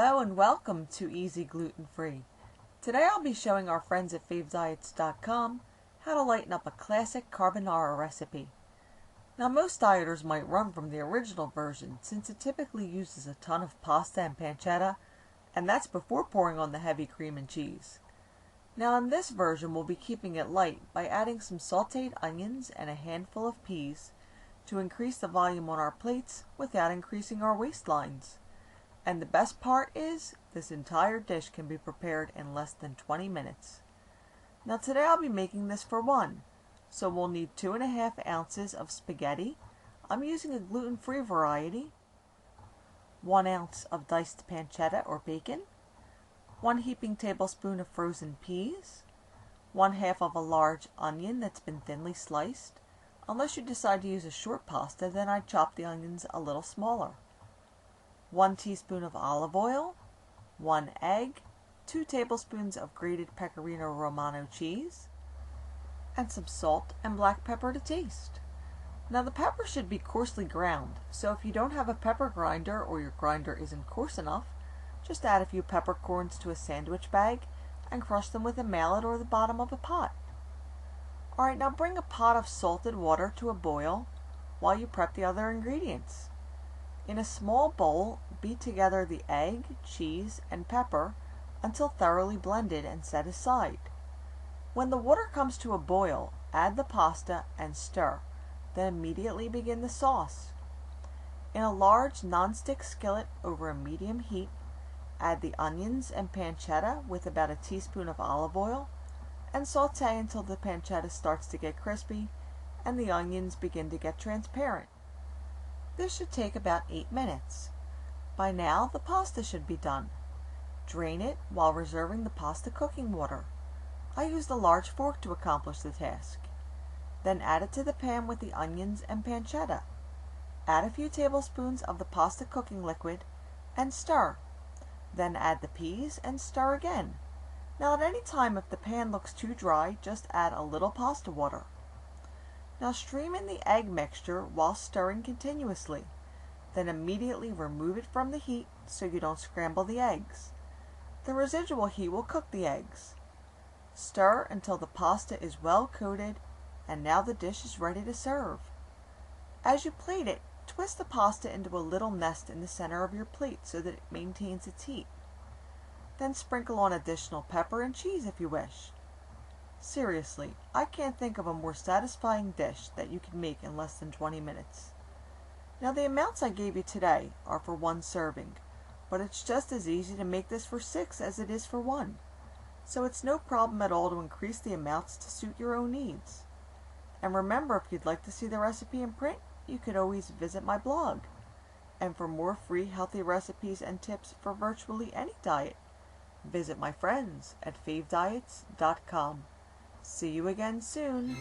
Hello and welcome to EZGlutenFree. Today I'll be showing our friends at favediets.com how to lighten up a classic carbonara recipe. Now most dieters might run from the original version since it typically uses a ton of pasta and pancetta, and that's before pouring on the heavy cream and cheese. Now in this version we'll be keeping it light by adding some sautéed onions and a handful of peas to increase the volume on our plates without increasing our waistlines. And the best part is, this entire dish can be prepared in less than 20 minutes. Now today I'll be making this for one, so we'll need 2.5 ounces of spaghetti. I'm using a gluten-free variety, 1 ounce of diced pancetta or bacon, 1 heaping tablespoon of frozen peas, 1/2 of a large onion that's been thinly sliced. Unless you decide to use a short pasta, then I'd chop the onions a little smaller. 1 teaspoon of olive oil, 1 egg, 2 tablespoons of grated Pecorino Romano cheese, and some salt and black pepper to taste. Now the pepper should be coarsely ground, so if you don't have a pepper grinder or your grinder isn't coarse enough, just add a few peppercorns to a sandwich bag and crush them with a mallet or the bottom of a pot. Alright, now bring a pot of salted water to a boil while you prep the other ingredients. In a small bowl, beat together the egg, cheese, and pepper until thoroughly blended and set aside. When the water comes to a boil, add the pasta and stir, then immediately begin the sauce. In a large non-stick skillet over a medium heat, add the onions and pancetta with about a teaspoon of olive oil and saute until the pancetta starts to get crispy and the onions begin to get transparent. This should take about 8 minutes. By now, the pasta should be done. Drain it while reserving the pasta cooking water. I used a large fork to accomplish the task. Then add it to the pan with the onions and pancetta. Add a few tablespoons of the pasta cooking liquid and stir. Then add the peas and stir again. Now at any time if the pan looks too dry, just add a little pasta water. Now stream in the egg mixture while stirring continuously. Then immediately remove it from the heat so you don't scramble the eggs. The residual heat will cook the eggs. Stir until the pasta is well coated, and now the dish is ready to serve. As you plate it, twist the pasta into a little nest in the center of your plate so that it maintains its heat. Then sprinkle on additional pepper and cheese if you wish. Seriously, I can't think of a more satisfying dish that you can make in less than 20 minutes. Now the amounts I gave you today are for one serving, but it's just as easy to make this for 6 as it is for 1. So it's no problem at all to increase the amounts to suit your own needs. And remember, if you'd like to see the recipe in print, you could always visit my blog. And for more free healthy recipes and tips for virtually any diet, visit my friends at favediets.com. See you again soon.